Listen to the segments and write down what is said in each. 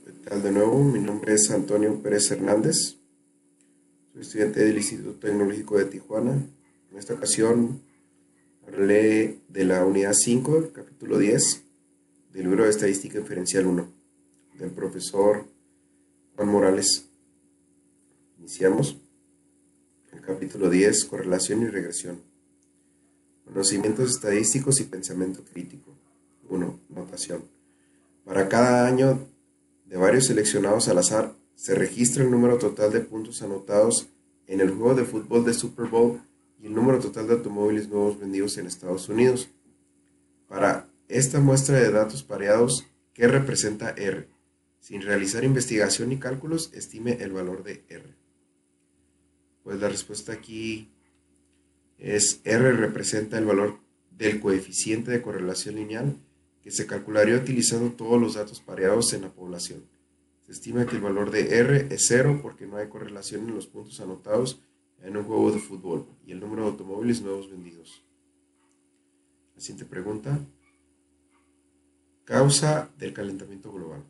¿Qué tal de nuevo? Mi nombre es Antonio Pérez Hernández, soy estudiante del Instituto Tecnológico de Tijuana. En esta ocasión hablaré de la unidad 5, el capítulo 10, del libro de Estadística Inferencial 1, del profesor Juan Morales. Iniciamos. El capítulo 10, correlación y regresión. Conocimientos estadísticos y pensamiento crítico. 1. Notación. Para cada año de varios seleccionados al azar, se registra el número total de puntos anotados en el juego de fútbol de Super Bowl y el número total de automóviles nuevos vendidos en Estados Unidos. Para esta muestra de datos pareados, ¿qué representa R? Sin realizar investigación ni cálculos, estime el valor de R. Pues la respuesta aquí es R representa el valor del coeficiente de correlación lineal que se calcularía utilizando todos los datos pareados en la población. Se estima que el valor de R es 0 porque no hay correlación en los puntos anotados en un juego de fútbol y el número de automóviles nuevos vendidos. La siguiente pregunta. Causa del calentamiento global.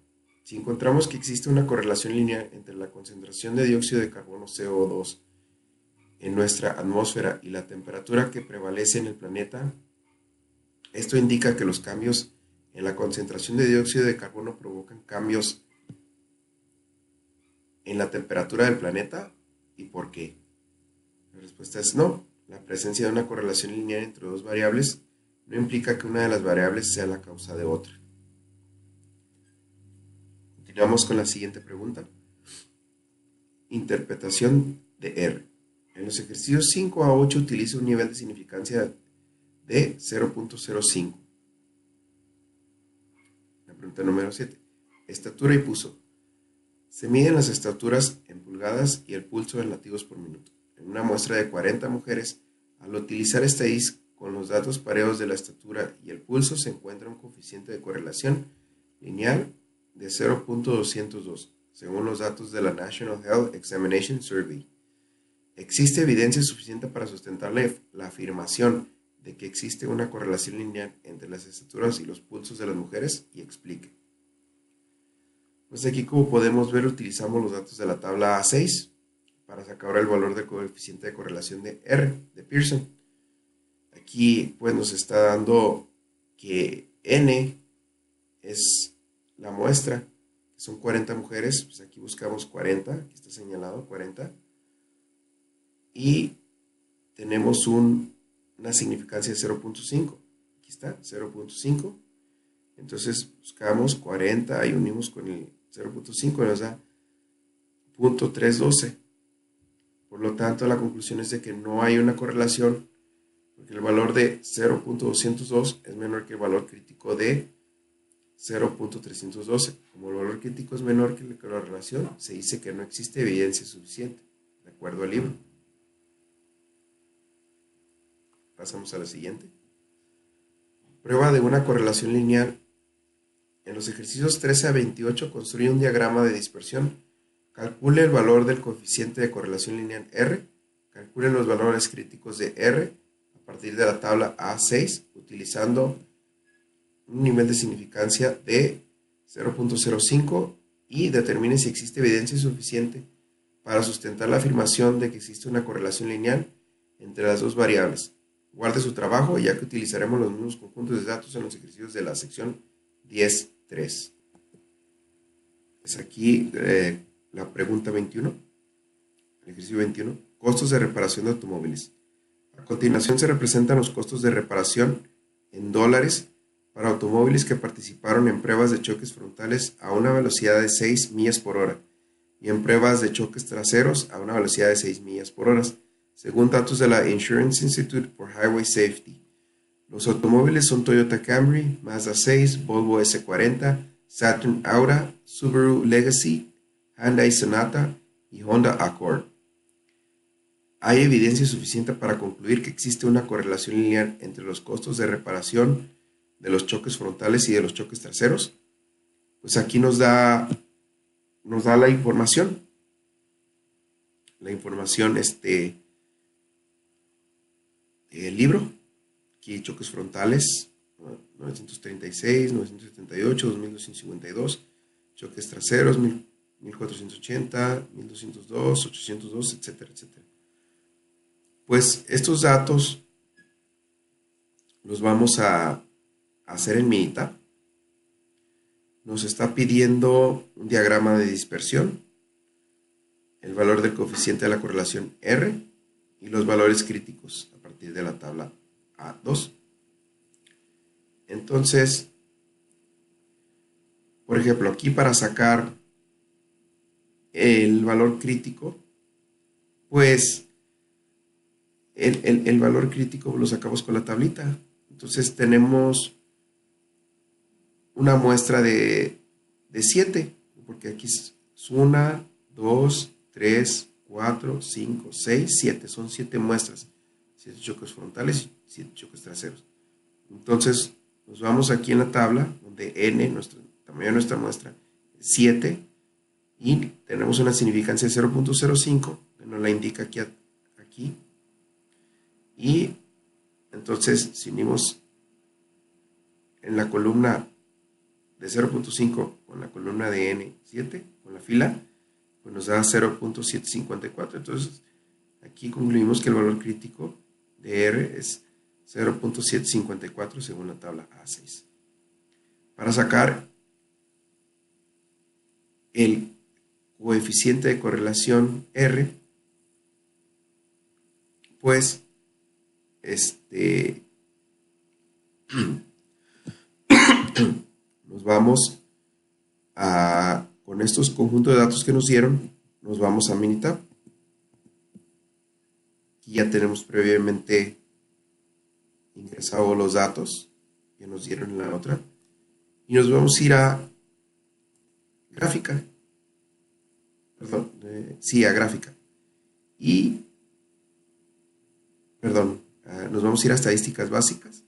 Si encontramos que existe una correlación lineal entre la concentración de dióxido de carbono CO2 en nuestra atmósfera y la temperatura que prevalece en el planeta, esto indica que los cambios en la concentración de dióxido de carbono provocan cambios en la temperatura del planeta. ¿Y por qué? La respuesta es no. La presencia de una correlación lineal entre dos variables no implica que una de las variables sea la causa de otra. Continuamos con la siguiente pregunta. Interpretación de R. En los ejercicios 5 a 8 utiliza un nivel de significancia de 0.05. La pregunta número 7. Estatura y pulso. Se miden las estaturas en pulgadas y el pulso en latidos por minuto. En una muestra de 40 mujeres, al utilizar estadística con los datos pareados de la estatura y el pulso, se encuentra un coeficiente de correlación lineal de 0.202, según los datos de la National Health Examination Survey. ¿Existe evidencia suficiente para sustentar la afirmación de que existe una correlación lineal entre las estaturas y los pulsos de las mujeres? Y explique. Pues aquí, como podemos ver, utilizamos los datos de la tabla A6 para sacar el valor del coeficiente de correlación de R, de Pearson. Aquí pues nos está dando que N es la muestra, que son 40 mujeres, pues aquí buscamos 40, aquí está señalado 40, y tenemos una significancia de 0.5, aquí está, 0.5, entonces buscamos 40 y unimos con el 0.5, nos da 0.312. Por lo tanto, la conclusión es de que no hay una correlación, porque el valor de 0.202 es menor que el valor crítico de 0.312. Como el valor crítico es menor que la correlación, se dice que no existe evidencia suficiente, de acuerdo al libro. Pasamos a la siguiente. Prueba de una correlación lineal. En los ejercicios 13 a 28 construye un diagrama de dispersión. Calcule el valor del coeficiente de correlación lineal R. Calcule los valores críticos de R a partir de la tabla A6 utilizando un nivel de significancia de 0.05 y determine si existe evidencia suficiente para sustentar la afirmación de que existe una correlación lineal entre las dos variables. Guarde su trabajo, ya que utilizaremos los mismos conjuntos de datos en los ejercicios de la sección 10.3. Es aquí la pregunta 21, el ejercicio 21, costos de reparación de automóviles. A continuación se representan los costos de reparación en dólares para automóviles que participaron en pruebas de choques frontales a una velocidad de 6 millas por hora y en pruebas de choques traseros a una velocidad de 6 millas por hora, según datos de la Insurance Institute for Highway Safety. Los automóviles son Toyota Camry, Mazda 6, Volvo S40, Saturn Aura, Subaru Legacy, Hyundai Sonata y Honda Accord. ¿Hay evidencia suficiente para concluir que existe una correlación lineal entre los costos de reparación de los choques frontales y de los choques traseros? Pues aquí nos da la información. La información, el libro. Aquí choques frontales, 936, 978, 2252. choques traseros, 1480, 1202, 802, etcétera, etcétera. Pues estos datos los vamos a hacer en Minitab. Nos está pidiendo un diagrama de dispersión, el valor del coeficiente de la correlación R y los valores críticos a partir de la tabla A2. Entonces, por ejemplo, aquí para sacar el valor crítico, pues el valor crítico lo sacamos con la tablita. Entonces tenemos una muestra de 7, porque aquí es 1, 2, 3, 4, 5, 6, 7. Son 7 muestras. 7 choques frontales y 7 choques traseros. Entonces nos vamos aquí en la tabla, donde n, el tamaño de nuestra muestra, es 7. Y tenemos una significancia de 0.05, que nos la indica aquí. Y entonces, si unimos en la columna de 0.5 con la columna de N7, con la fila, pues nos da 0.754. Entonces, aquí concluimos que el valor crítico de R es 0.754 según la tabla A6. Para sacar el coeficiente de correlación R, pues nos vamos con estos conjuntos de datos que nos dieron, nos vamos a Minitab. Aquí ya tenemos previamente ingresado los datos que nos dieron en la otra. Y nos vamos a ir a gráfica. Perdón, sí, a gráfica. Y, perdón, nos vamos a ir a estadísticas básicas.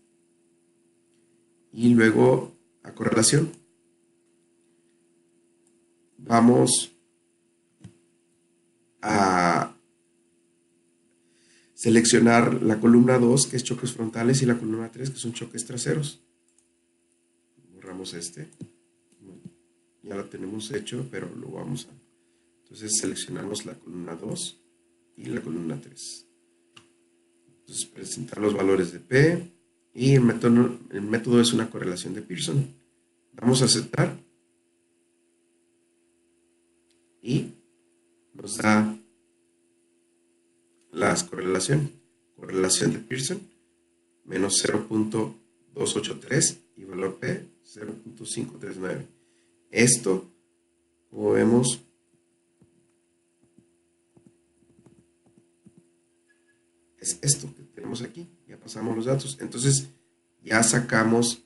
Y luego a correlación. Vamos a seleccionar la columna 2, que es choques frontales, y la columna 3, que son choques traseros. Borramos ya lo tenemos hecho, pero lo vamos a... Entonces seleccionamos la columna 2 y la columna 3. Entonces presentar los valores de P y el método es una correlación de Pearson. Vamos a aceptar y nos da las correlaciones. Correlación de Pearson menos 0.283 y valor P 0.539. Esto, como vemos, es esto que tenemos aquí. Ya pasamos los datos. Entonces ya sacamos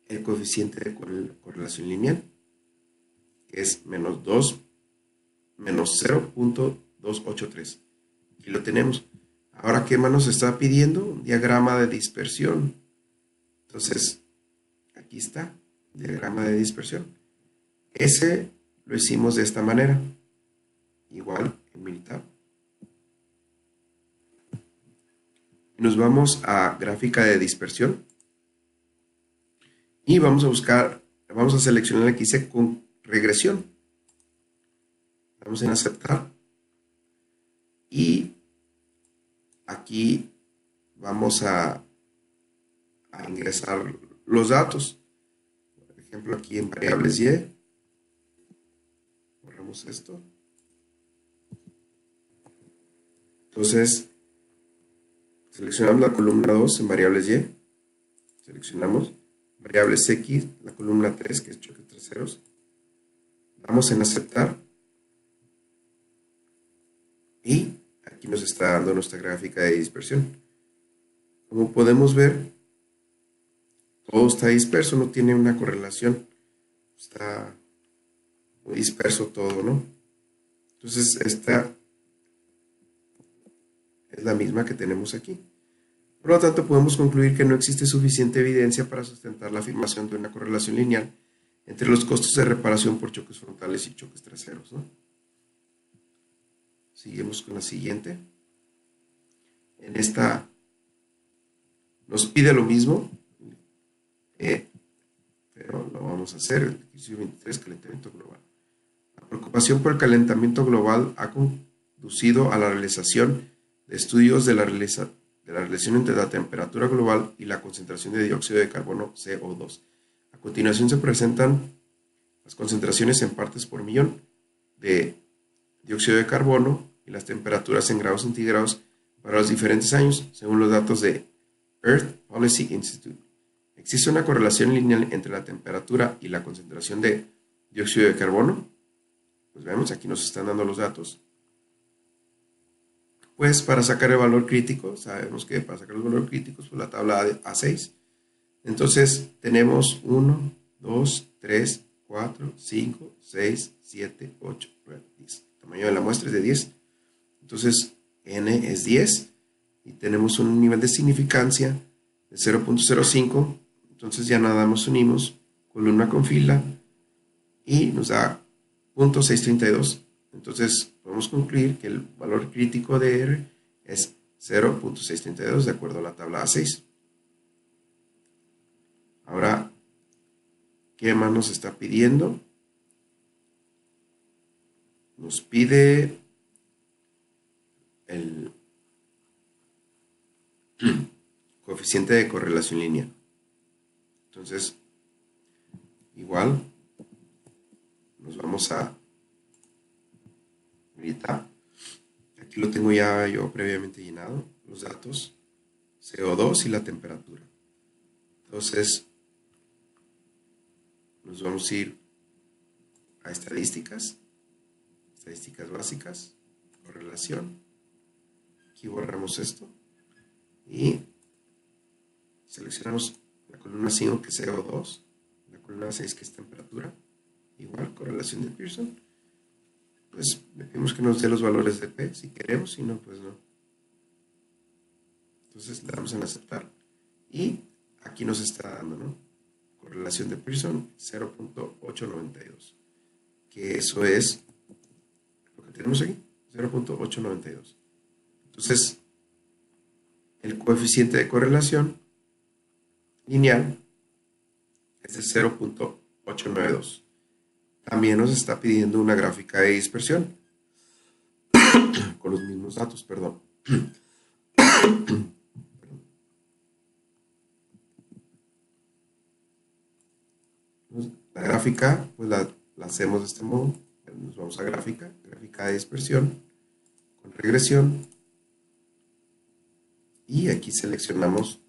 el coeficiente de correlación lineal, que es menos 0.283. Aquí lo tenemos. Ahora, ¿qué más nos está pidiendo? Un diagrama de dispersión. Entonces, aquí está, diagrama de dispersión. Ese lo hicimos de esta manera. Igual en Minitab. Nos vamos a gráfica de dispersión. Y vamos a seleccionar la que hice con regresión. Vamos en aceptar. Y aquí vamos a ingresar los datos. Por ejemplo, aquí en variables Y. Borramos esto. Entonces, seleccionamos la columna 2 en variables Y. Seleccionamos variables X, la columna 3, que es choques traseros. Damos en aceptar. Y aquí nos está dando nuestra gráfica de dispersión. Como podemos ver, todo está disperso, no tiene una correlación. Está muy disperso todo, ¿no? Entonces, esta es la misma que tenemos aquí. Por lo tanto, podemos concluir que no existe suficiente evidencia para sustentar la afirmación de una correlación lineal entre los costos de reparación por choques frontales y choques traseros, ¿no? Seguimos con la siguiente. En esta nos pide lo mismo, pero lo vamos vamos a hacer, el ejercicio 23, calentamiento global. La preocupación por el calentamiento global ha conducido a la realización de estudios de la relación entre la temperatura global y la concentración de dióxido de carbono CO2. A continuación se presentan las concentraciones en partes por millón de dióxido de carbono y las temperaturas en grados centígrados para los diferentes años, según los datos de Earth Policy Institute. ¿Existe una correlación lineal entre la temperatura y la concentración de dióxido de carbono? Pues vemos, aquí nos están dando los datos. Pues para sacar el valor crítico, sabemos que para sacar el valor crítico, pues la tabla A6. Entonces tenemos 1, 2, 3, 4, 5, 6, 7, 8, 9, 10. El tamaño de la muestra es de 10. Entonces n es 10 y tenemos un nivel de significancia de 0.05. Entonces ya nada más unimos columna con fila y nos da 0.632. Entonces podemos concluir que el valor crítico de R es 0.632 de acuerdo a la tabla A6. Ahora, ¿qué más nos está pidiendo? Nos pide el coeficiente de correlación lineal. Entonces, igual, nos vamos a editar. Aquí lo tengo ya yo previamente llenado, los datos, CO2 y la temperatura. Entonces, nos vamos a ir a estadísticas básicas, correlación. Aquí borramos esto y seleccionamos la columna 5 que es CO2, la columna 6 que es temperatura, igual correlación de Pearson. Pues le pedimos que nos dé los valores de P si queremos, si no, pues no. Entonces le damos en aceptar y aquí nos está dando, ¿no? Correlación de Pearson 0.892, que eso es lo que tenemos aquí, 0.892. Entonces, el coeficiente de correlación lineal es de 0.892. También nos está pidiendo una gráfica de dispersión con los mismos datos, perdón. La gráfica, pues la hacemos de este modo. Nos vamos a gráfica de dispersión con regresión. Y aquí seleccionamos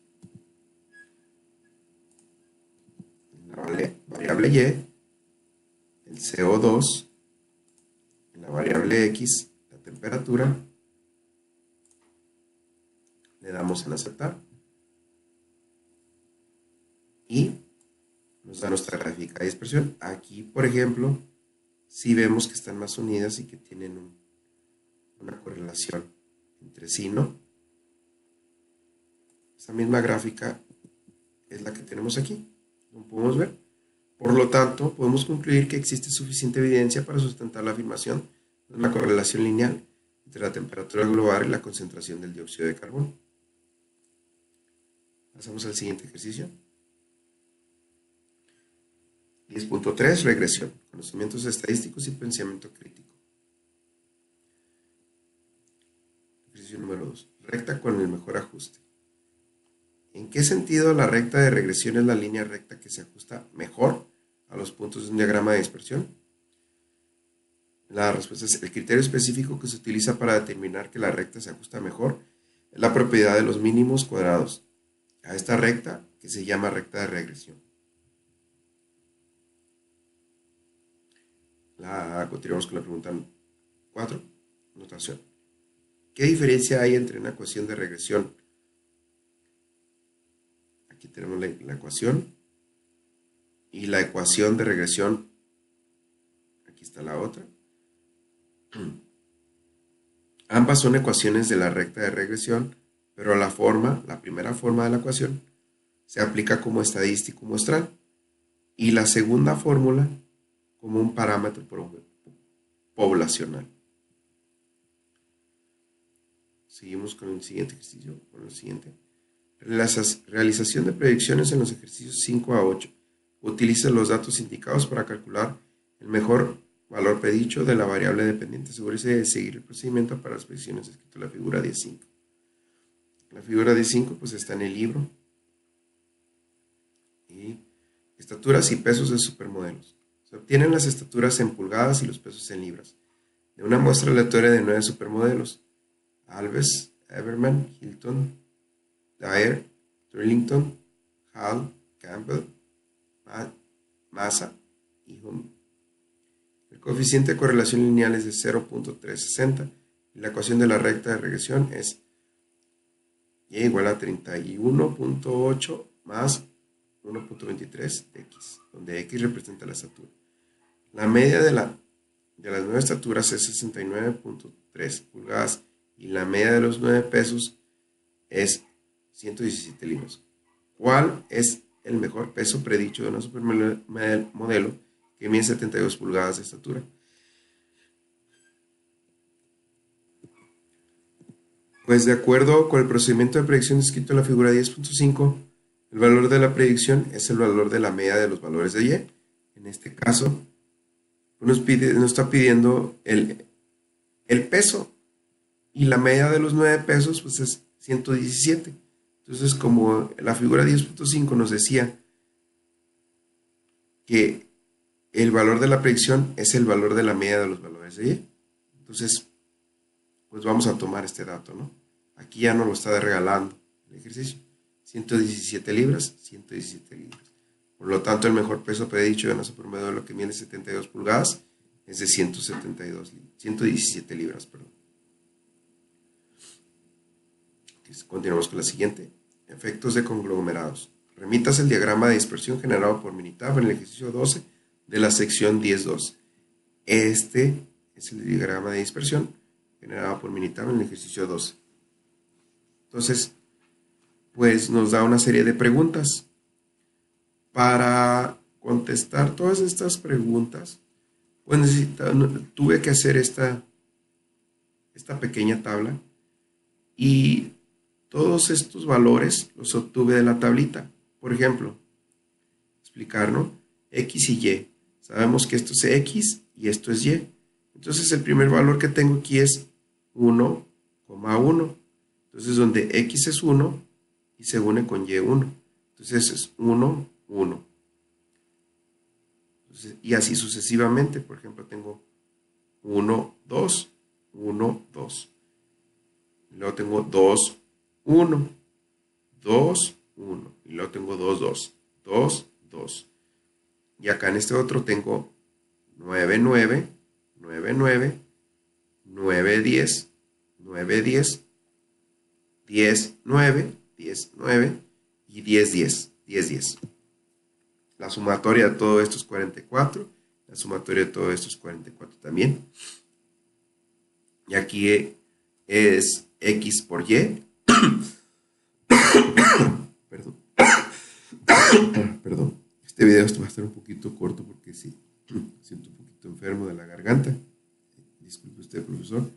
la variable Y, el CO2, en la variable X, la temperatura. Le damos en aceptar. Y nos da nuestra gráfica de dispersión. Aquí, por ejemplo, si vemos que están más unidas y que tienen una correlación entre sí, ¿no? Esta misma gráfica es la que tenemos aquí, como podemos ver. Por lo tanto, podemos concluir que existe suficiente evidencia para sustentar la afirmación de una correlación lineal entre la temperatura global y la concentración del dióxido de carbono. Pasamos al siguiente ejercicio. 10.3, regresión, conocimientos estadísticos y pensamiento crítico. Ejercicio número 2, recta con el mejor ajuste. ¿En qué sentido la recta de regresión es la línea recta que se ajusta mejor a los puntos de un diagrama de dispersión? La respuesta es el criterio específico que se utiliza para determinar que la recta se ajusta mejor es la propiedad de los mínimos cuadrados a esta recta que se llama recta de regresión. Continuamos con la pregunta 4. Notación. ¿Qué diferencia hay entre una ecuación de regresión? Aquí tenemos la ecuación y la ecuación de regresión. Aquí está la otra. Ambas son ecuaciones de la recta de regresión, pero la primera forma de la ecuación se aplica como estadístico muestral y la segunda fórmula como un parámetro poblacional. Seguimos con el siguiente ejercicio, con el siguiente. Realización de predicciones en los ejercicios 5 a 8. Utilice los datos indicados para calcular el mejor valor predicho de la variable dependiente. Asegúrese de seguir el procedimiento para las predicciones descrito en la figura 10.5. La figura 10.5 pues está en el libro. Y estaturas y pesos de supermodelos. Se obtienen las estaturas en pulgadas y los pesos en libras. De una muestra aleatoria de 9 supermodelos: Alves, Everman, Hilton, Dyer, Turlington, Hall, Campbell, Massa y Hume. El coeficiente de correlación lineal es de 0.360 y la ecuación de la recta de regresión es y igual a 31.8 más 1.23 de x, donde x representa la estatura. La media de las 9 estaturas es 69.3 pulgadas y la media de los 9 pesos es 117 libras. ¿Cuál es el mejor peso predicho de una supermodelo que mide 72 pulgadas de estatura? Pues de acuerdo con el procedimiento de predicción descrito en la figura 10.5, el valor de la predicción es el valor de la media de los valores de y. En este caso, nos está pidiendo el peso y la media de los 9 pesos pues es 117. Entonces, como la figura 10.5 nos decía que el valor de la predicción es el valor de la media de los valores de y, entonces pues vamos a tomar este dato, ¿no? Aquí ya nos lo está regalando el ejercicio. 117 libras, 117 libras. Por lo tanto, el mejor peso predicho de una supermodelo que mide 72 pulgadas es de 117 libras. Continuamos con la siguiente. Efectos de conglomerados. Remítase el diagrama de dispersión generado por Minitab en el ejercicio 12 de la sección 10.2. Este es el diagrama de dispersión generado por Minitab en el ejercicio 12. Entonces, pues nos da una serie de preguntas. Para contestar todas estas preguntas, pues tuve que hacer esta pequeña tabla y todos estos valores los obtuve de la tablita. Por ejemplo, explicar, ¿no? X y Y. Sabemos que esto es X y esto es Y. Entonces el primer valor que tengo aquí es 1,1. Entonces donde X es 1 y se une con Y1. Entonces es 1, 1. Entonces, y así sucesivamente. Por ejemplo, tengo 1, 2, 1, 2. Y luego tengo 2, 1, 2, 1. Y luego tengo 2, 2, 2, 2. Y acá en este otro tengo 9, 9, 9, 9, 9, 10, 9, 10, 10, 9, 10, 9 y 10, 10, 10, 10. La sumatoria de todo esto es 44. La sumatoria de todo esto es 44 también. Y aquí es X por Y. Perdón. Perdón. Este video va a estar un poquito corto porque sí, siento un poquito enfermo de la garganta. Disculpe usted, profesor.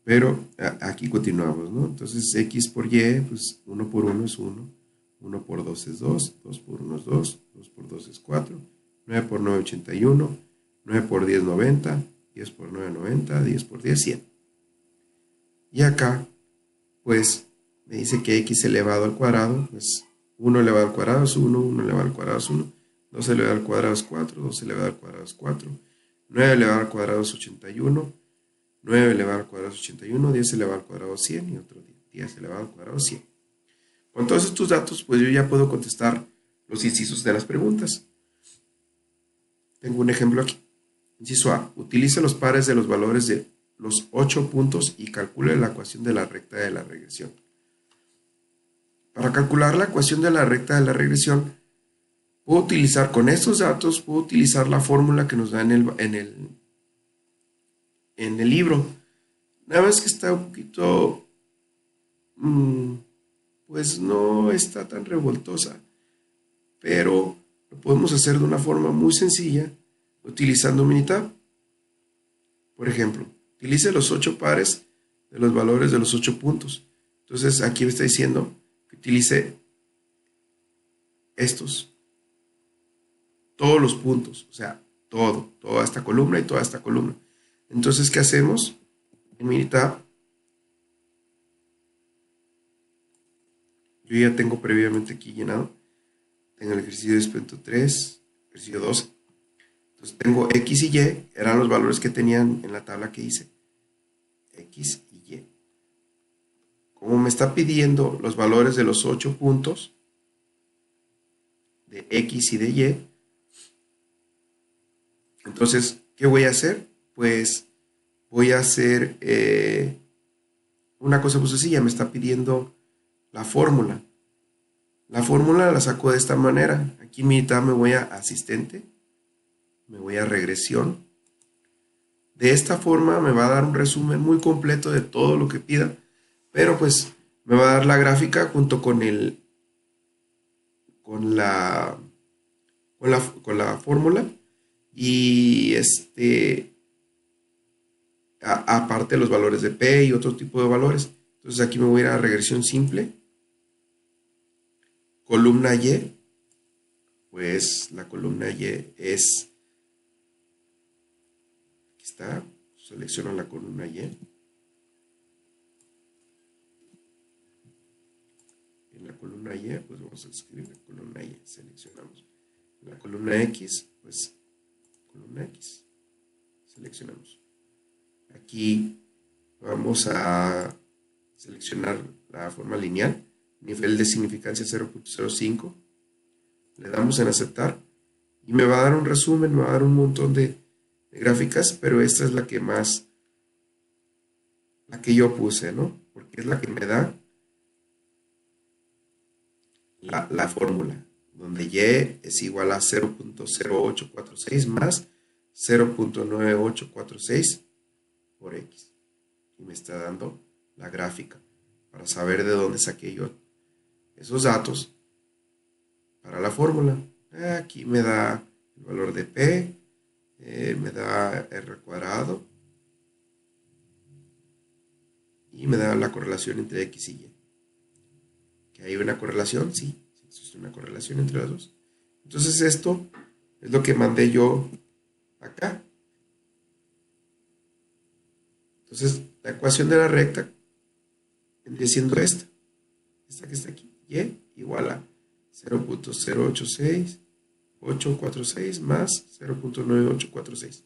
Pero aquí continuamos, ¿no? Entonces X por Y, pues 1 por 1 es 1. 1 por 2 es 2. 2 por 1 es 2. 2 por 2 es 4. 9 por 9, 81. 9 por 10, 90. 10 por 9, 90. 10 por 10, 100. Y acá, pues, me dice que X elevado al cuadrado, pues 1 elevado al cuadrado es 1. 1 elevado al cuadrado es 1. 2 elevado al cuadrado es 4. 2 elevado al cuadrado es 4. 9 elevado al cuadrado es 81. 9 elevado al cuadrado es 81. 10 elevado al cuadrado es 100. Y otro 10 elevado al cuadrado es 100. Con todos estos datos, pues yo ya puedo contestar los incisos de las preguntas. Tengo un ejemplo aquí. Inciso A. Utilice los pares de los valores de los 8 puntos y calcule la ecuación de la recta de la regresión. Para calcular la ecuación de la recta de la regresión, puedo utilizar con estos datos, puedo utilizar la fórmula que nos da en el libro. Nada más que está un poquito, pues no está tan revoltosa, pero lo podemos hacer de una forma muy sencilla utilizando Minitab. Por ejemplo, utilice los 8 pares de los valores de los 8 puntos. Entonces aquí me está diciendo que utilice estos. todos los puntos, o sea, toda esta columna y toda esta columna. Entonces, ¿qué hacemos? En Minitab, yo ya tengo previamente aquí llenado. Tengo el ejercicio de experimento 3, ejercicio 12. Entonces tengo X y Y, eran los valores que tenían en la tabla que hice. X y Y. Como me está pidiendo los valores de los 8 puntos, de X y de Y, entonces, ¿qué voy a hacer? Pues voy a hacer una cosa muy sencilla, me está pidiendo la fórmula. La fórmula la saco de esta manera. Aquí en mi tab me voy a asistente, me voy a regresión. De esta forma me va a dar un resumen muy completo de todo lo que pida, pero pues me va a dar la gráfica junto con con la fórmula y aparte los valores de P y otro tipo de valores. Entonces aquí me voy a ir a regresión simple, columna Y, pues la columna Y es, aquí está, selecciono la columna Y. En la columna Y, pues vamos a escribir la columna Y, seleccionamos. En la columna X, pues columna X, seleccionamos. Aquí vamos a seleccionar la forma lineal, nivel de significancia 0.05, le damos en aceptar y me va a dar un resumen, me va a dar un montón de gráficas, pero esta es la que más, la que yo puse, ¿no? Porque es la que me da la fórmula, donde Y es igual a 0.0846 más 0.9846 por X. Y me está dando la gráfica para saber de dónde saqué yo esos datos para la fórmula. Aquí me da el valor de P, me da R cuadrado y me da la correlación entre X y Y. ¿Que hay una correlación? Sí, existe una correlación entre las dos. Entonces esto es lo que mandé yo acá. Entonces la ecuación de la recta vendría siendo esta que está aquí, Y igual a 0.086846 más 0.9846.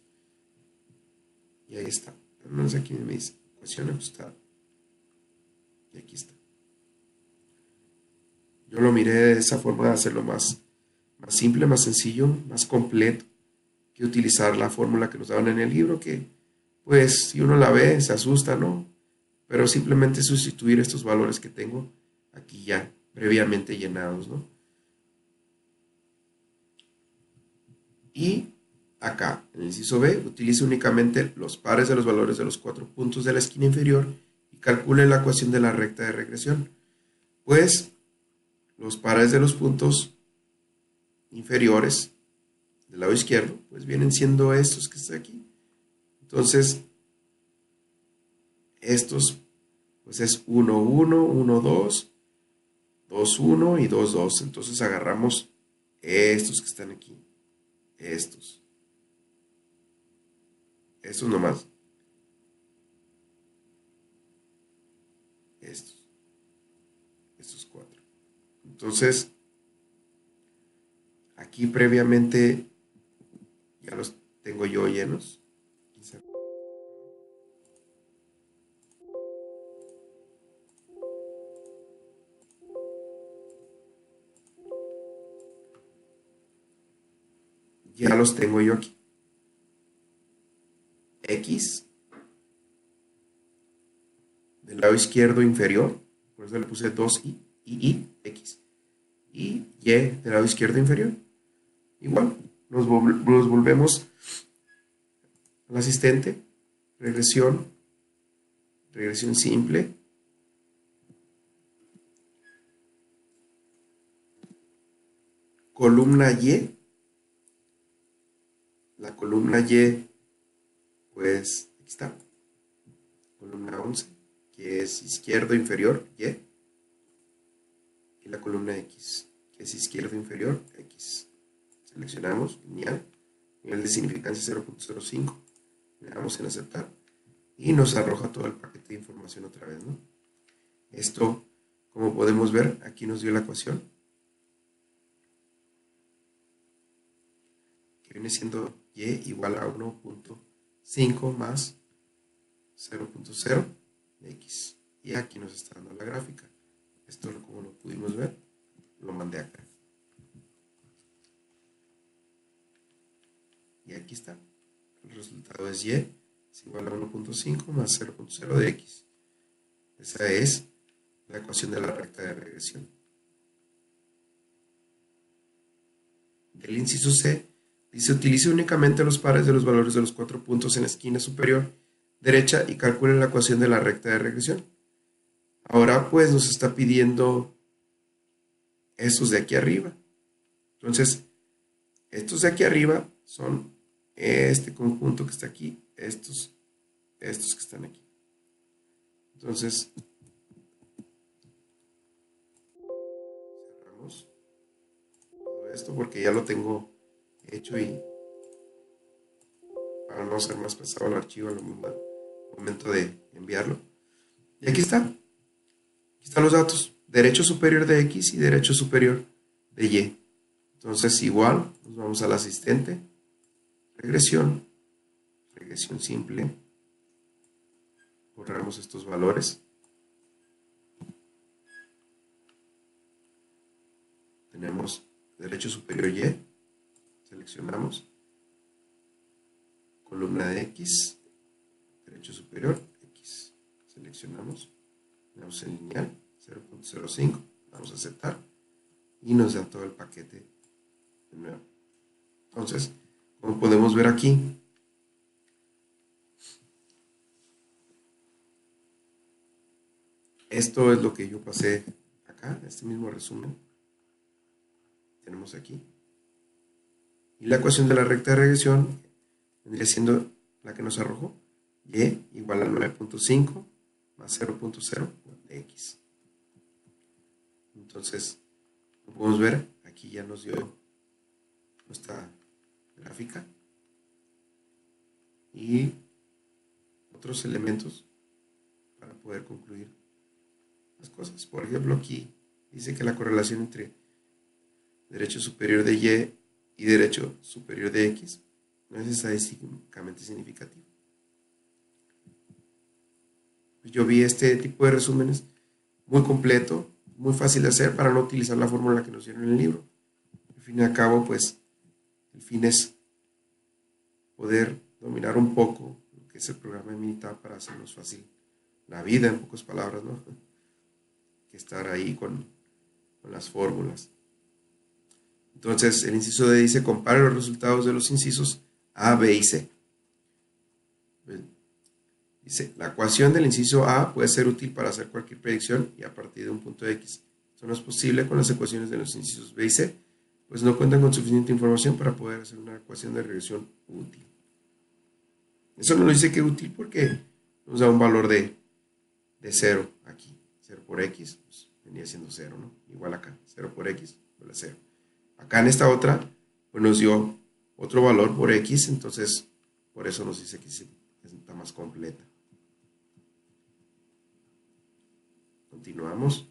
Y ahí está. Al menos aquí me dice ecuación ajustada. Y aquí está. Yo lo miré de esa forma de hacerlo más simple, más sencillo, más completo que utilizar la fórmula que nos daban en el libro, que pues si uno la ve se asusta, ¿no? Pero simplemente sustituir estos valores que tengo aquí ya previamente llenados, ¿no? Y acá, en el inciso B, utilice únicamente los pares de los valores de los 4 puntos de la esquina inferior y calcule la ecuación de la recta de regresión. Pues los pares de los puntos inferiores del lado izquierdo, pues vienen siendo estos que están aquí. Entonces, estos, pues es 1, 1, 1, 2, 2, 1 y 2, 2. Entonces agarramos estos que están aquí. Estos nomás. Estos 4. Entonces, aquí previamente ya los tengo yo llenos. Ya los tengo yo aquí. X del lado izquierdo inferior, por eso le puse 2i y X. Y Y del lado izquierdo inferior. Igual, nos volvemos al asistente, regresión simple, columna Y, la columna Y, pues aquí está, columna 11, que es izquierdo inferior, Y la columna X, que es izquierdo inferior, X. Seleccionamos lineal, nivel de significancia 0.05, le damos en aceptar y nos arroja todo el paquete de información otra vez, ¿no? Esto, como podemos ver, aquí nos dio la ecuación, que viene siendo y igual a 1.5 más 0.0 de x. Y aquí nos está dando la gráfica. Esto, como lo pudimos ver, lo mandé acá. Y aquí está. El resultado es y es igual a 1.5 más 0.0 de x. Esa es la ecuación de la recta de regresión. Del inciso C, dice: utilice únicamente los pares de los valores de los 4 puntos en la esquina superior derecha y calcule la ecuación de la recta de regresión. Ahora pues nos está pidiendo estos de aquí arriba. Entonces, estos de aquí arriba son este conjunto que está aquí, estos que están aquí. Entonces, cerramos todo esto porque ya lo tengo hecho y para no ser más pesado el archivo al momento de enviarlo. Y aquí está. Aquí están los datos. Derecho superior de X y derecho superior de Y. Entonces, igual, nos vamos al asistente. Regresión simple. Borramos estos valores. Tenemos derecho superior Y. Seleccionamos. Columna de X. Derecho superior X. Seleccionamos. Damos en lineal 0.05. Vamos a aceptar. Y nos da todo el paquete de nuevo. Entonces, como podemos ver aquí, esto es lo que yo pasé acá, este mismo resumen. Tenemos aquí. Y la ecuación de la recta de regresión vendría siendo la que nos arrojó. Y igual a 9.5 más 0.0 de x. Entonces, como podemos ver, aquí ya nos dio nuestra gráfica. Y otros elementos para poder concluir las cosas. Por ejemplo, aquí dice que la correlación entre derecho superior de Y y derecho superior de X no es estadísticamente significativo. Yo vi este tipo de resúmenes muy completo, muy fácil de hacer para no utilizar la fórmula que nos dieron en el libro. Al fin y al cabo, pues, el fin es poder dominar un poco lo que es el programa de Minitab para hacernos fácil la vida, en pocas palabras, ¿no? Que estar ahí con las fórmulas. Entonces, el inciso D dice: compare los resultados de los incisos A, B y C. Dice: la ecuación del inciso A puede ser útil para hacer cualquier predicción y a partir de un punto X. Esto no es posible con las ecuaciones de los incisos B y C, pues no cuentan con suficiente información para poder hacer una ecuación de regresión útil. Eso no lo dice que es útil porque nos da un valor de 0 aquí. 0 por X, pues venía siendo 0, ¿no? Igual acá, 0 por X, igual a 0. Acá en esta otra, pues nos dio otro valor por X, entonces por eso nos dice que está más completa. Continuamos.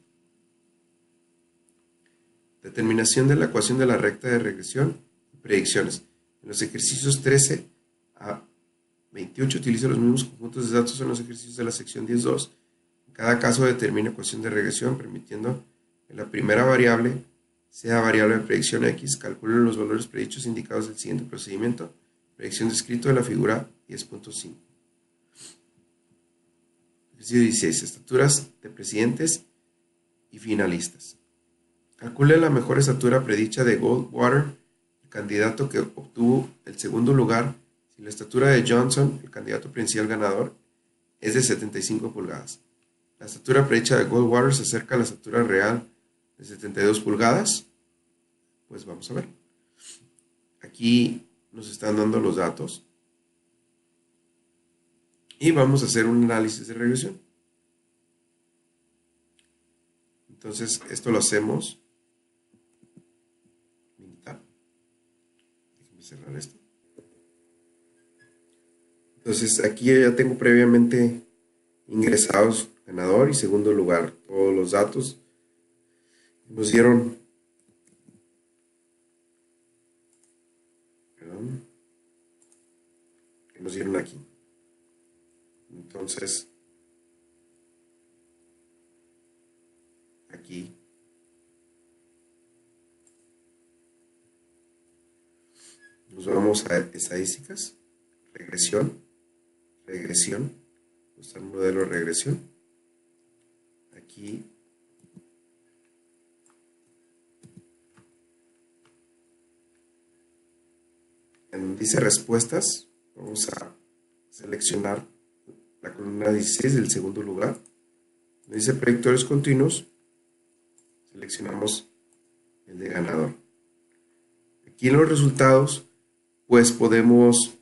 Determinación de la ecuación de la recta de regresión y predicciones. En los ejercicios 13 a 28 utiliza los mismos conjuntos de datos en los ejercicios de la sección 10.2. En cada caso determina ecuación de regresión, permitiendo que la primera variable sea variable de predicción X. Calcule los valores predichos indicados del siguiente procedimiento. Predicción descrito de la figura 10.5. Ejercicio 16. Estaturas de presidentes y finalistas. Calcule la mejor estatura predicha de Goldwater, el candidato que obtuvo el segundo lugar, si la estatura de Johnson, el candidato principal ganador, es de 75 pulgadas. La estatura predicha de Goldwater se acerca a la estatura real de 72 pulgadas. Pues vamos a ver. Aquí nos están dando los datos. Y vamos a hacer un análisis de regresión. Entonces, esto lo hacemos. Déjame cerrar esto. Entonces aquí yo ya tengo previamente ingresados ganador y segundo lugar. Todos los datos nos dieron, perdón, que nos dieron aquí. Entonces, aquí nos vamos a estadísticas, regresión, buscar un modelo de regresión. Aquí en donde dice respuestas, vamos a seleccionar la columna 16 del segundo lugar. Donde dice predictores continuos, seleccionamos el de ganador. Aquí en los resultados, pues podemos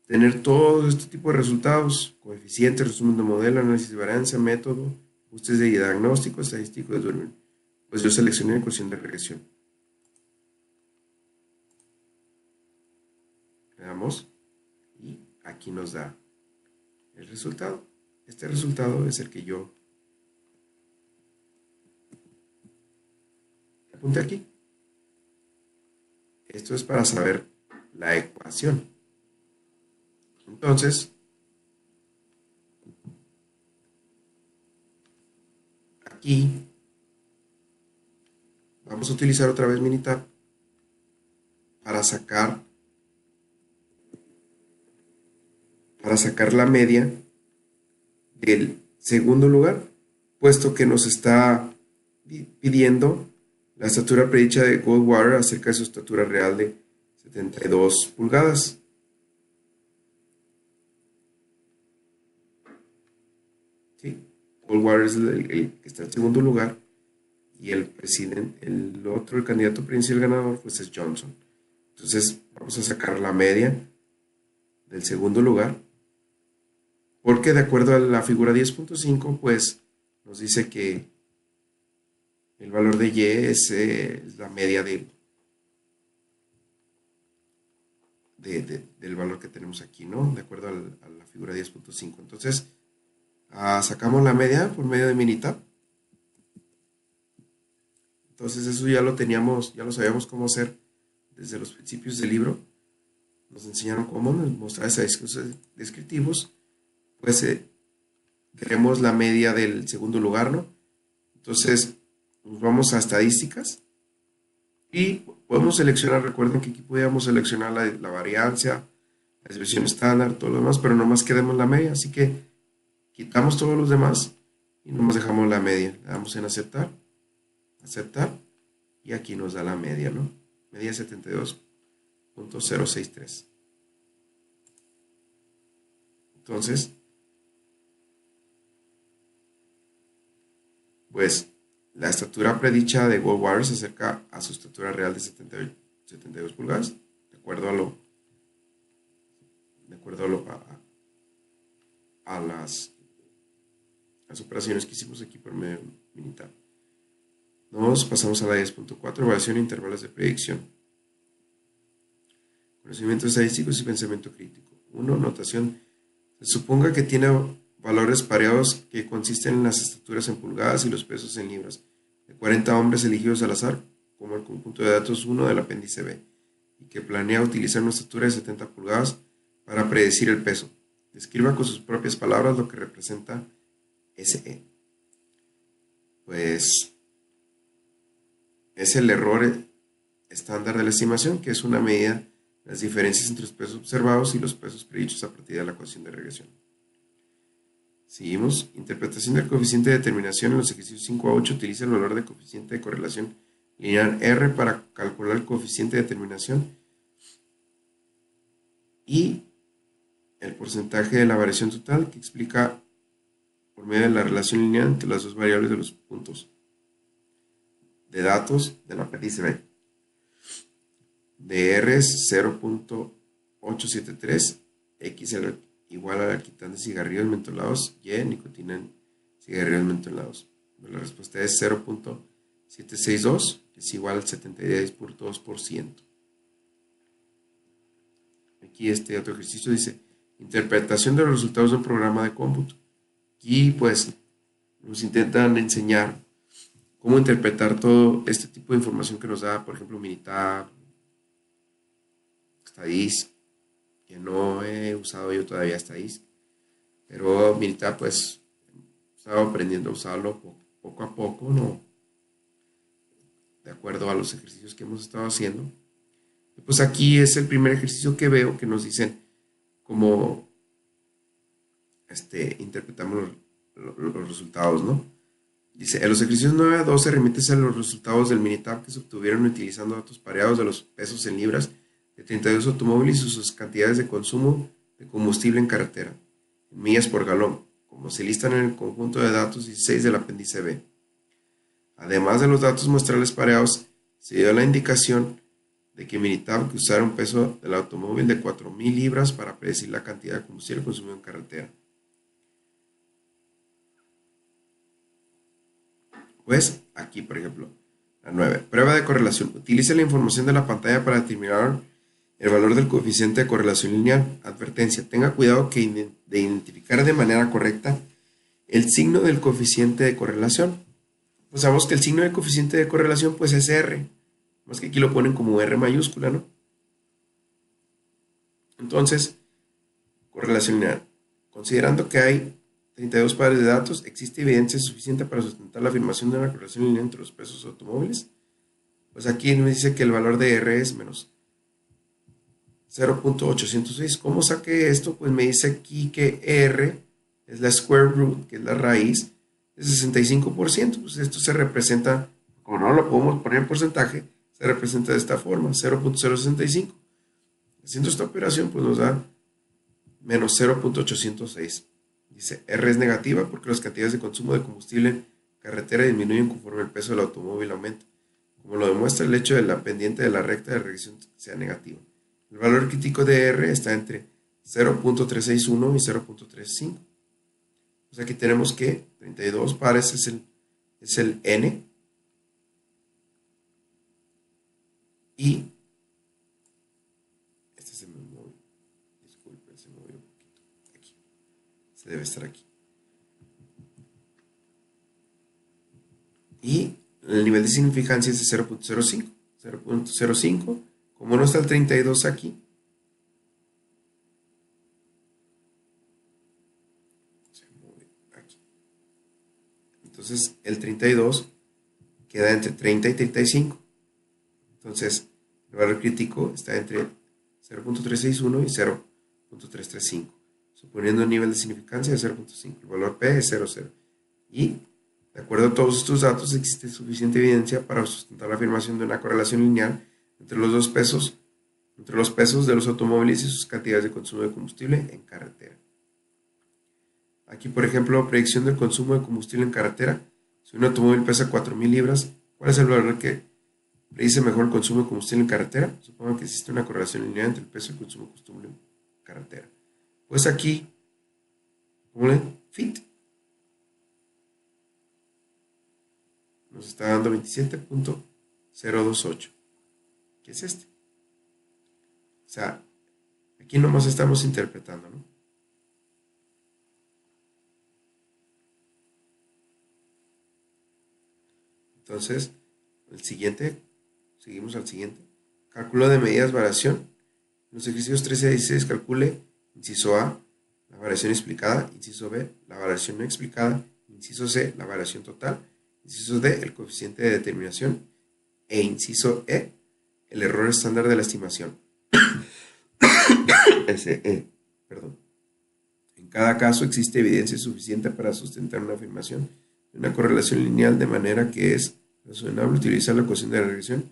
tener todo este tipo de resultados: coeficientes, resumen de modelo, análisis de varianza, método, ajustes de diagnóstico, estadístico de Durbin. Pues yo seleccioné ecuación de regresión. Le damos y aquí nos da el resultado. Este resultado es el que yo apunté aquí. Esto es para saber la ecuación. Entonces, aquí vamos a utilizar otra vez Minitab para sacar la media del segundo lugar, puesto que nos está pidiendo la estatura predicha de Goldwater acerca de su estatura real de 72 pulgadas. ¿Sí? Goldwater es el que está en segundo lugar, y el candidato presidencial ganador, pues es Johnson. Entonces vamos a sacar la media del segundo lugar, porque de acuerdo a la figura 10.5, pues nos dice que el valor de Y es la media del valor que tenemos aquí, ¿no? De acuerdo a la figura 10.5. Entonces, sacamos la media por medio de Minitab. Entonces, eso ya lo teníamos, ya lo sabíamos cómo hacer desde los principios del libro. Nos enseñaron cómo mostrar estadísticos descriptivos. Pues queremos la media del segundo lugar, ¿no? Entonces, nos vamos a estadísticas y podemos seleccionar. Recuerden que aquí podíamos seleccionar la variancia, la desviación estándar, todo lo demás, pero nomás queremos la media. Así que quitamos todos los demás y nomás dejamos la media. Le damos en aceptar, y aquí nos da la media, ¿no? Media 72.063. Entonces, pues la estatura predicha de Goldwater se acerca a su estatura real de 72 pulgadas, de acuerdo a las operaciones que hicimos aquí por medio de Minitab. Nos pasamos a la 10.4, evaluación de intervalos de predicción. Conocimientos estadísticos y pensamiento crítico. 1. Notación. Se suponga que tiene valores pareados que consisten en las estaturas en pulgadas y los pesos en libras, de 40 hombres elegidos al azar, como el conjunto de datos 1 del apéndice B, y que planea utilizar una estatura de 70 pulgadas para predecir el peso. Describa con sus propias palabras lo que representa SE. Pues es el error estándar de la estimación, que es una medida de las diferencias entre los pesos observados y los pesos predichos a partir de la ecuación de regresión. Seguimos. Interpretación del coeficiente de determinación. En los ejercicios 5 a 8 utiliza el valor de coeficiente de correlación lineal R para calcular el coeficiente de determinación y el porcentaje de la variación total, que explica por medio de la relación lineal entre las dos variables de los puntos de datos del apéndice B. De R es 0.873, X igual a la quitante de cigarrillos mentolados, Y nicotina en cigarrillos mentolados. La respuesta es 0.762, que es igual al 72%. Aquí este otro ejercicio dice, interpretación de los resultados de un programa de cómputo. Aquí pues nos intentan enseñar cómo interpretar todo este tipo de información que nos da, por ejemplo, Minitab, Stadis, que no he usado yo todavía Stadis, pero Minitab pues he estado aprendiendo a usarlo poco a poco, ¿no? De acuerdo a los ejercicios que hemos estado haciendo. Y pues aquí es el primer ejercicio que veo que nos dicen cómo interpretamos los resultados, ¿no? Dice, en los ejercicios 9 a 12 remites a los resultados del Minitab que se obtuvieron utilizando datos pareados de los pesos en libras de 32 automóviles y sus cantidades de consumo de combustible en carretera, en millas por galón, como se listan en el conjunto de datos 16 del apéndice B. Además de los datos muestrales pareados, se dio la indicación de que Minitab que usara un peso del automóvil de 4.000 libras para predecir la cantidad de combustible consumido en carretera. Pues aquí, por ejemplo, la 9. Prueba de correlación. Utilice la información de la pantalla para determinar el valor del coeficiente de correlación lineal. Advertencia. Tenga cuidado de identificar de manera correcta el signo del coeficiente de correlación. Pues sabemos que el signo del coeficiente de correlación pues es R. Más que aquí lo ponen como R mayúscula, ¿no? Entonces, correlación lineal. Considerando que hay 32 pares de datos, ¿existe evidencia suficiente para sustentar la afirmación de una correlación lineal entre los pesos automóviles? Pues aquí me dice que el valor de R es menos 0.806. ¿Cómo saqué esto? Pues me dice aquí que R es la square root, que es la raíz de 65%. Pues esto se representa, como no lo podemos poner en porcentaje, se representa de esta forma, 0.065. Haciendo esta operación, pues nos da menos 0.806. Dice, R es negativa porque las cantidades de consumo de combustible en carretera disminuyen conforme el peso del automóvil aumenta, como lo demuestra el hecho de la pendiente de la recta de regresión sea negativa. El valor crítico de R está entre 0.361 y 0.35. Pues aquí tenemos que 32 pares es el N y este se me movió, disculpen, se movió un poquito, aquí, se debe estar aquí. Y el nivel de significancia es de 0.05. 0.05, como no está el 32 aquí, se mueve aquí. Entonces el 32 queda entre 30 y 35. Entonces el valor crítico está entre 0.361 y 0.335, suponiendo un nivel de significancia de 0.5. El valor P es 0,0. Y de acuerdo a todos estos datos, existe suficiente evidencia para sustentar la afirmación de una correlación lineal entre los pesos de los automóviles y sus cantidades de consumo de combustible en carretera. Aquí, por ejemplo, predicción del consumo de combustible en carretera. Si un automóvil pesa 4.000 libras, ¿cuál es el valor que predice mejor el consumo de combustible en carretera? Supongo que existe una correlación lineal entre el peso y el consumo de combustible en carretera. Pues aquí, ¿cómo le? Fit. Nos está dando 27.028. ¿Qué es este? O sea, aquí nomás estamos interpretando, ¿no? Entonces, el siguiente, seguimos al siguiente. Cálculo de medidas variación. En los ejercicios 13 a 16 calcule, inciso A, la variación explicada, inciso B, la variación no explicada, inciso C, la variación total, inciso D, el coeficiente de determinación, e inciso E, el error estándar de la estimación. Perdón. En cada caso existe evidencia suficiente para sustentar una afirmación de una correlación lineal, de manera que es razonable utilizar la ecuación de la regresión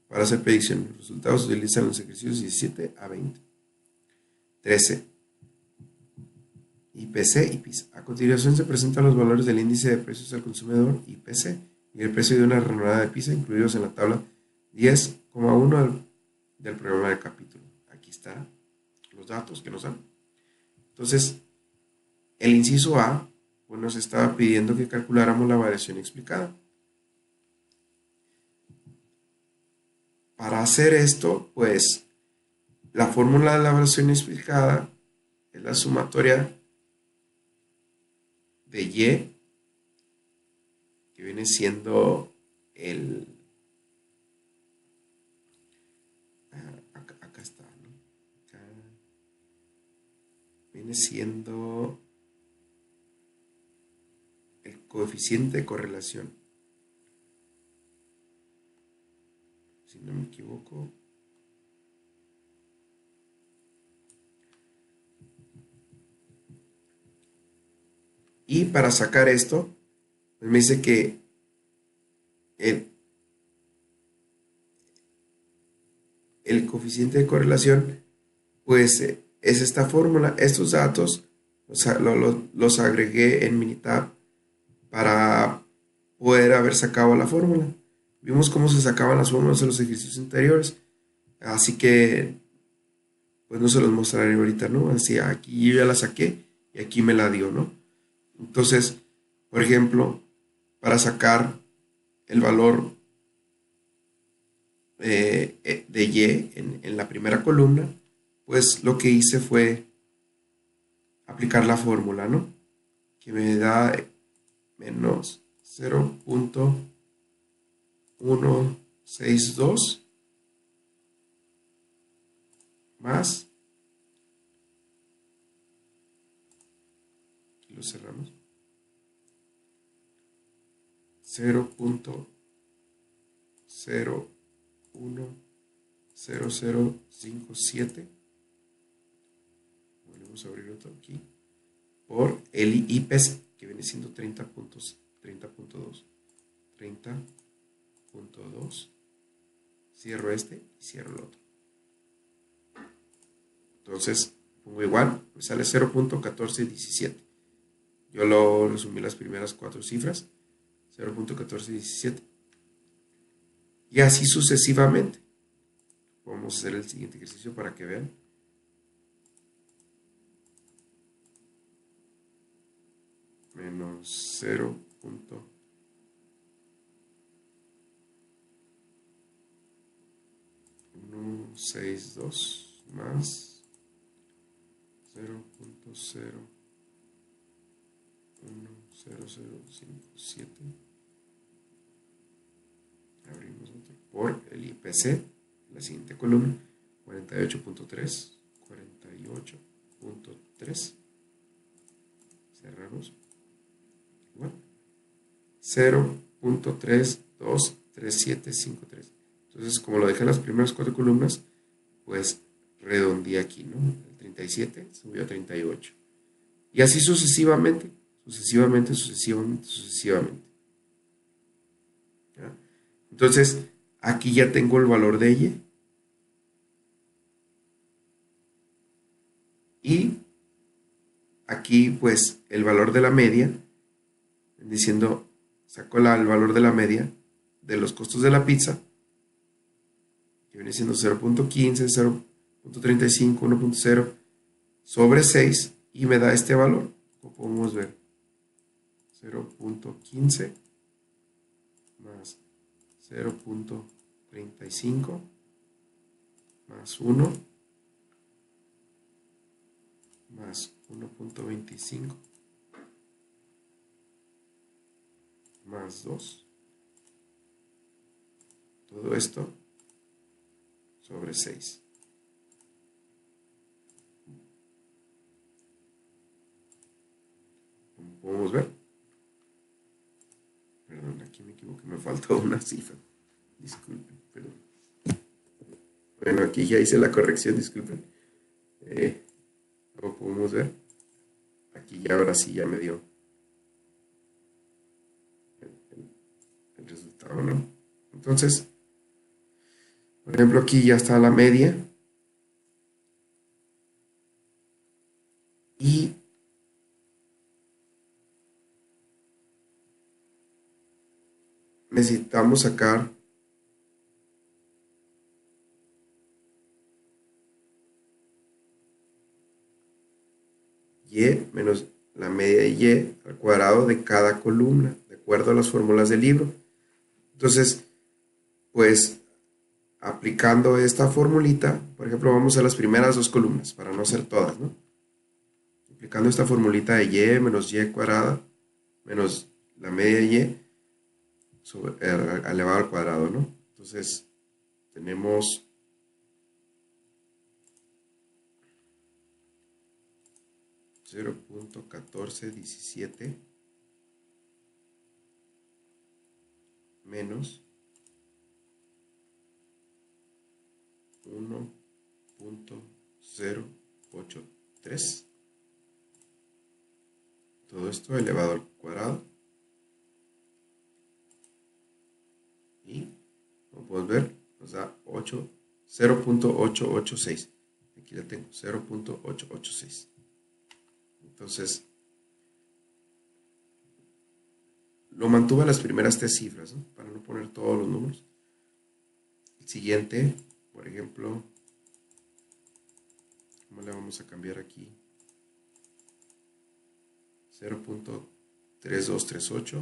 para hacer predicciones. Los resultados se utilizan en los ejercicios 17 a 20. 13. IPC y PISA. A continuación se presentan los valores del índice de precios al consumidor, IPC, y el precio de una renovada de PISA, incluidos en la tabla 10,1 del programa del capítulo. Aquí están los datos que nos dan. Entonces, el inciso A pues nos estaba pidiendo que calculáramos la variación explicada. Para hacer esto, pues la fórmula de la evaluación explicada es la sumatoria de y, que viene siendo acá está, ¿no? Acá viene siendo el coeficiente de correlación, si no me equivoco. Y para sacar esto, pues me dice que el coeficiente de correlación, pues es esta fórmula. Estos datos los agregué en Minitab para poder haber sacado la fórmula. Vimos cómo se sacaban las fórmulas en los ejercicios anteriores, así que pues no se los mostraré ahorita, ¿no? Así, aquí yo ya la saqué y aquí me la dio, ¿no? Entonces, por ejemplo, para sacar el valor de y en la primera columna, pues lo que hice fue aplicar la fórmula, ¿no? Que me da menos 0.162 más, aquí lo cerramos, 0.010057, volvemos a abrir otro aquí, por el IPES, que viene siendo 30.2. 30.2. Cierro este y cierro el otro. Entonces, pongo igual, me sale 0.1417. Yo lo resumí las primeras 4 cifras, 0.1417. Y así sucesivamente. Vamos a hacer el siguiente ejercicio para que vean. Menos 0.162 más 0.010057. Abrimos otro por el IPC, la siguiente columna, 48.3, 48.3. Cerramos. Igual. 0.323753. Entonces, como lo dejé en las primeras 4 columnas, pues redondeé aquí, ¿no? El 37 subió a 38. Y así sucesivamente, sucesivamente. ¿Ya? Entonces, aquí ya tengo el valor de Y. Y aquí, pues, el valor de la media, diciendo, saco el valor de la media de los costos de la pizza, que viene siendo 0.15, 0.35, 1.0 sobre 6, y me da este valor, como podemos ver, 0.15 más 0.35 más 1 más 1.25 más 2. Todo esto sobre 6. Como podemos ver. Perdón, aquí me equivoqué, me faltó una cifra. Disculpen, perdón. Bueno, aquí ya hice la corrección, disculpen. Como podemos ver, aquí ya ahora sí ya me dio el resultado, ¿no? Entonces, por ejemplo, aquí ya está la media. Y necesitamos sacar y menos la media de y al cuadrado de cada columna, de acuerdo a las fórmulas del libro. Entonces, pues aplicando esta formulita, por ejemplo, vamos a las primeras dos columnas, para no hacer todas, ¿no? Aplicando esta formulita de y menos y cuadrada, menos la media de y, elevado al cuadrado, ¿no? Entonces, tenemos 0.1417 menos 1.083. Todo esto elevado al cuadrado. Y, como podemos ver, nos da 0.886. Aquí la tengo, 0.886. Entonces, lo mantuve a las primeras tres cifras, ¿no? Para no poner todos los números. El siguiente, por ejemplo, ¿cómo le vamos a cambiar aquí? 0.3238,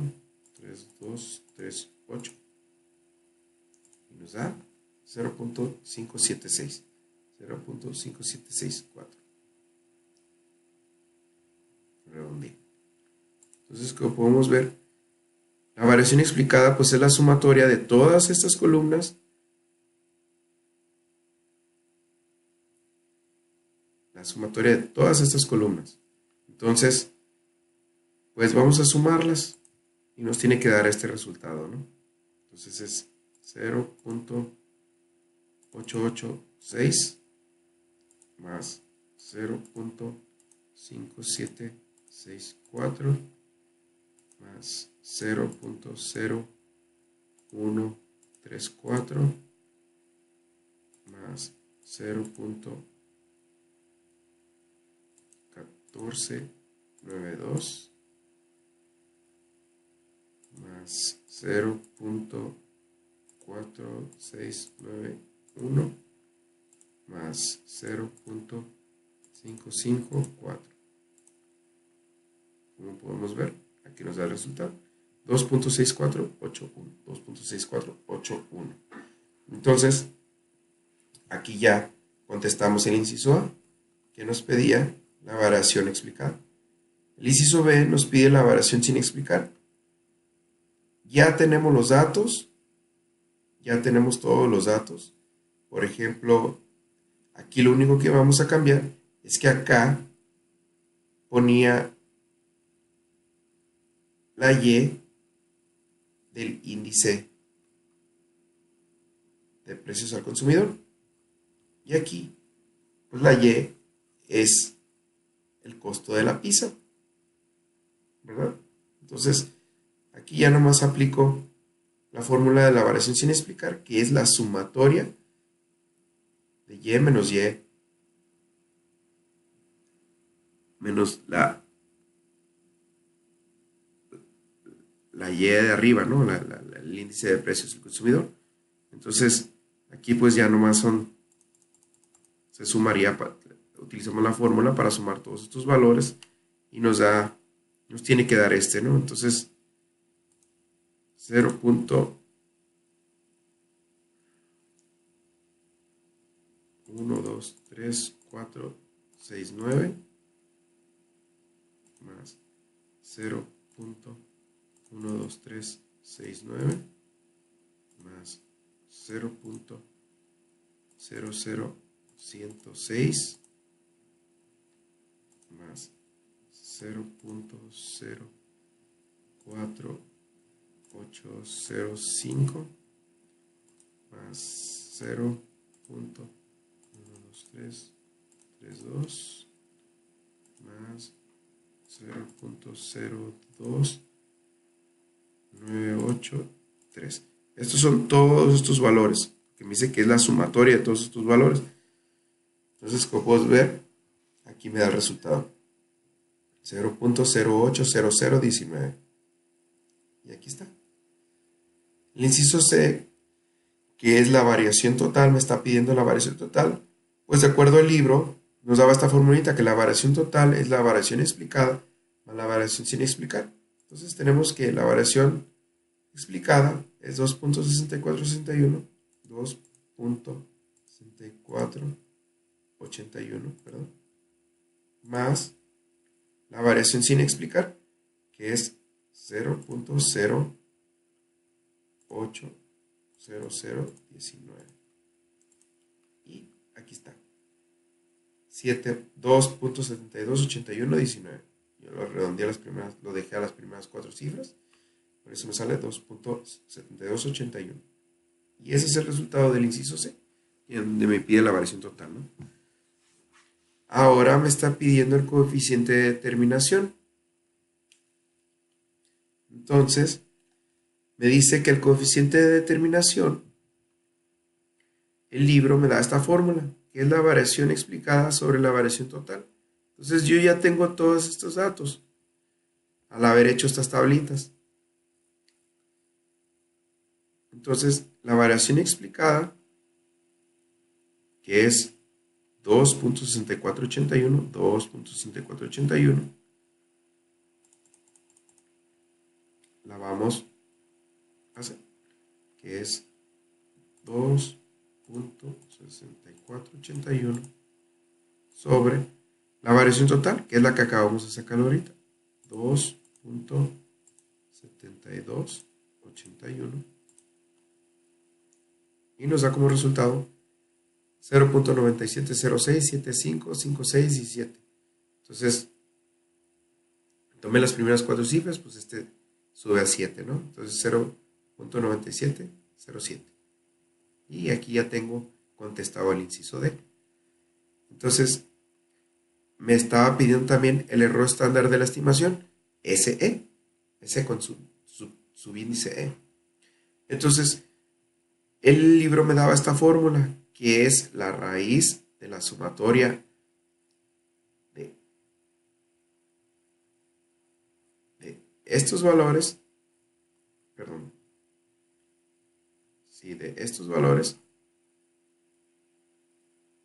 3238. Y nos da 0.576, 0.5764. Redondeo. Entonces, como podemos ver, la variación explicada pues es la sumatoria de todas estas columnas, Entonces, pues vamos a sumarlas y nos tiene que dar este resultado, ¿no? Entonces es 0.886 más 0.5764 más 0.0134 más 0.1492 más 0.4691 más 0.554. Como podemos ver, aquí nos da el resultado 2.6481. 2.6481. Entonces, aquí ya contestamos el inciso A, que nos pedía la variación explicada. El inciso B nos pide la variación sin explicar. Ya tenemos los datos, ya tenemos todos los datos. Por ejemplo, aquí lo único que vamos a cambiar es que acá ponía la Y del índice de precios al consumidor. Y aquí, pues la Y es el costo de la pizza, ¿verdad? Entonces, aquí ya nomás aplico la fórmula de la variación sin explicar, que es la sumatoria de Y menos Y menos la Y de arriba, ¿no? El índice de precios del consumidor. Entonces, aquí pues ya nomás se sumaría, utilizamos la fórmula para sumar todos estos valores y nos tiene que dar este, ¿no? Entonces, 0.1234669 más 0.12369 más 0.00106 más 0.04805 más 0.12332 más 0.02983. Estos son todos estos valores, que me dice que es la sumatoria de todos estos valores. Entonces, como puedes ver, aquí me da el resultado. 0.080019. Y aquí está. El inciso C, que es la variación total, me está pidiendo la variación total. Pues de acuerdo al libro, nos daba esta formulita que la variación total es la variación explicada más la variación sin explicar. Entonces tenemos que la variación explicada es 2.6461, 0.6481, perdón, más la variación sin explicar, que es 0.080019. Y aquí está, 2.728119. Yo lo redondeé a las primeras, lo dejé a las primeras 4 cifras, por eso me sale 2.7281. Y ese es el resultado del inciso C, donde me pide la variación total, ¿no? Ahora me está pidiendo el coeficiente de determinación. Entonces, me dice que el coeficiente de determinación, el libro me da esta fórmula, que es la variación explicada sobre la variación total. Entonces, yo ya tengo todos estos datos al haber hecho estas tablitas. Entonces, la variación explicada, que es 2.6481, la vamos a hacer, que es 2.6481 sobre la variación total, que es la que acabamos de sacar ahorita, 2.7281, y nos da como resultado 0.9706755617. Entonces, tomé las primeras 4 cifras, pues este sube a 7, ¿no? Entonces 0.9707. Y aquí ya tengo contestado el inciso D. Entonces, me estaba pidiendo también el error estándar de la estimación, SE, ese con su subíndice E. Entonces, el libro me daba esta fórmula, que es la raíz de la sumatoria de estos valores, perdón, sí, de estos valores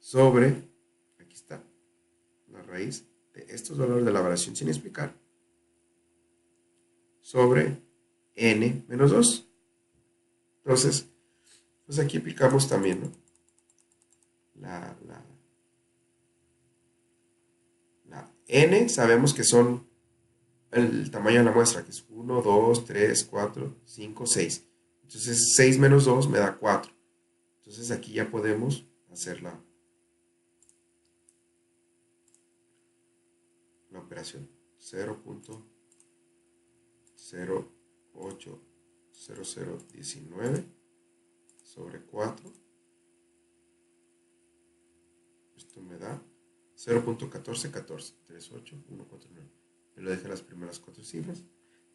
sobre, aquí está, la raíz de estos valores de la variación sin explicar, sobre n menos 2. Entonces, pues aquí aplicamos también, ¿no? La n sabemos que son el tamaño de la muestra, que es 1, 2, 3, 4, 5, 6. Entonces 6 menos 2 me da 4. Entonces aquí ya podemos hacer la operación. 0.080019 sobre 4. Esto me da 0.1414. 38149. Me lo dejé las primeras 4 cifras.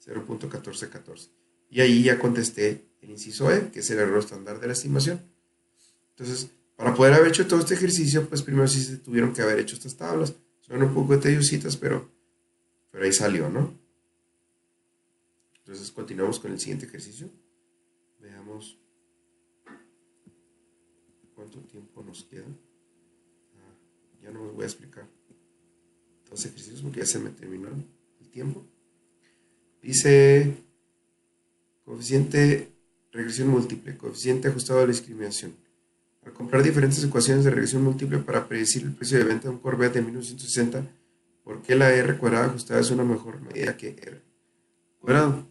0.1414. Y ahí ya contesté el inciso E, que es el error estándar de la estimación. Entonces, para poder haber hecho todo este ejercicio, pues primero sí se tuvieron que haber hecho estas tablas. Son un poco tediositas, pero ahí salió, ¿no? Entonces continuamos con el siguiente ejercicio. Veamos cuánto tiempo nos queda. Ya no os voy a explicar los ejercicios porque ya se me terminó el tiempo. Dice coeficiente regresión múltiple, coeficiente ajustado a la discriminación. Al comprar diferentes ecuaciones de regresión múltiple para predecir el precio de venta de un Corvette de 1960, ¿por qué la R cuadrada ajustada es una mejor medida que R cuadrado?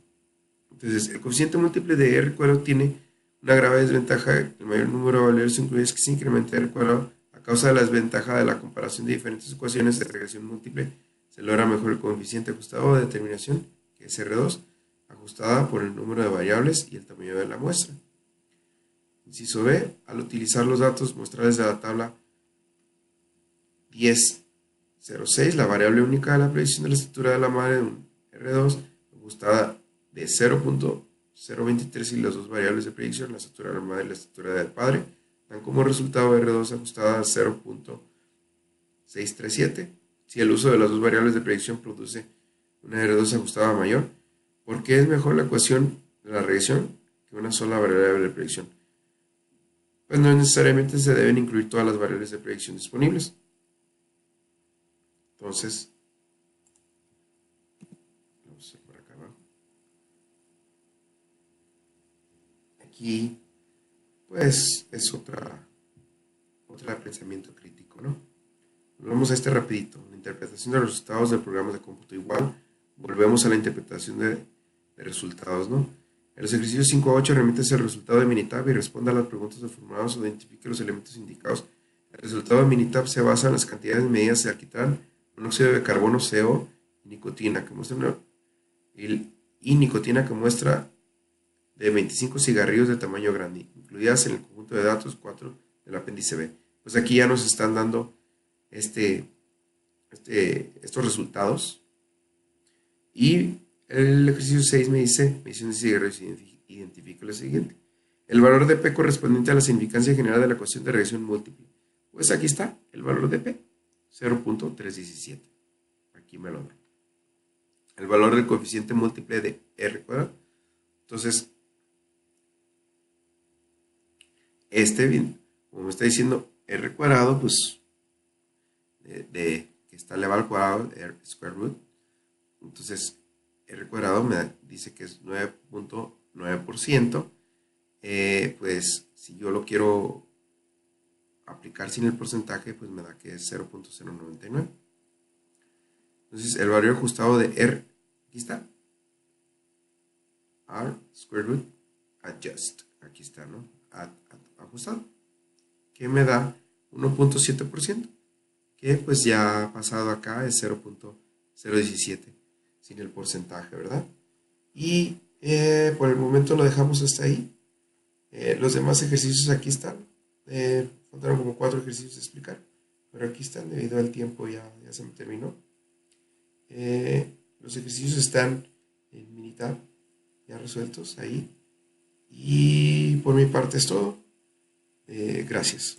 Entonces, el coeficiente múltiple de R cuadrado tiene una grave desventaja. El mayor número de valores incluidos que se incrementa R cuadrado a causa de la desventaja de la comparación de diferentes ecuaciones de regresión múltiple. Se logra mejor el coeficiente ajustado de determinación, que es R2, ajustada por el número de variables y el tamaño de la muestra. Inciso B, al utilizar los datos muestrales de la tabla 10.06, la variable única de la predicción de la estructura de la madre de un R2, ajustada de 0.023 y las dos variables de predicción, la estructura de la madre y la estructura del padre, dan como resultado R2 ajustada a 0.637. Si el uso de las dos variables de predicción produce una R2 ajustada mayor, ¿por qué es mejor la ecuación de la regresión que una sola variable de predicción? Pues no necesariamente se deben incluir todas las variables de predicción disponibles. Entonces, vamos a hacer por acá abajo. Aquí, pues es otra pensamiento crítico, ¿no? Volvemos a este rapidito. La interpretación de los resultados de programas de cómputo igual. Volvemos a la interpretación de resultados, ¿no? En los ejercicios 5 a 8 remítese el resultado de Minitab y responda a las preguntas de formulados o identifique los elementos indicados. El resultado de Minitab se basa en las cantidades medidas de alquitrán, monóxido de carbono, CO y nicotina, que muestra nicotina que muestra de 25 cigarrillos de tamaño grande, incluidas en el conjunto de datos 4 del apéndice B. Pues aquí ya nos están dando estos resultados. Y el ejercicio 6 me dice, medición de cigarrillos, identifica lo siguiente. El valor de P correspondiente a la significancia general de la ecuación de regresión múltiple. Pues aquí está el valor de P, 0.317. Aquí me lo da. El valor del coeficiente múltiple de R cuadrado. Entonces, bien, como me está diciendo R cuadrado, pues que está elevado al cuadrado, R square root. Entonces, R cuadrado me dice que es 9.9%. Pues si yo lo quiero aplicar sin el porcentaje, pues me da que es 0.099. Entonces, el valor ajustado de R, aquí está. R square root adjust. Aquí está, ¿no? Ajustado. Que me da 1.7%. Que pues ya pasado acá es 0.017. Sin el porcentaje, ¿verdad? Y por el momento lo dejamos hasta ahí. Los demás ejercicios aquí están. Faltaron como 4 ejercicios de explicar, pero aquí están, debido al tiempo ya se me terminó. Los ejercicios están en Minitab ya resueltos ahí. Y por mi parte es todo. Gracias.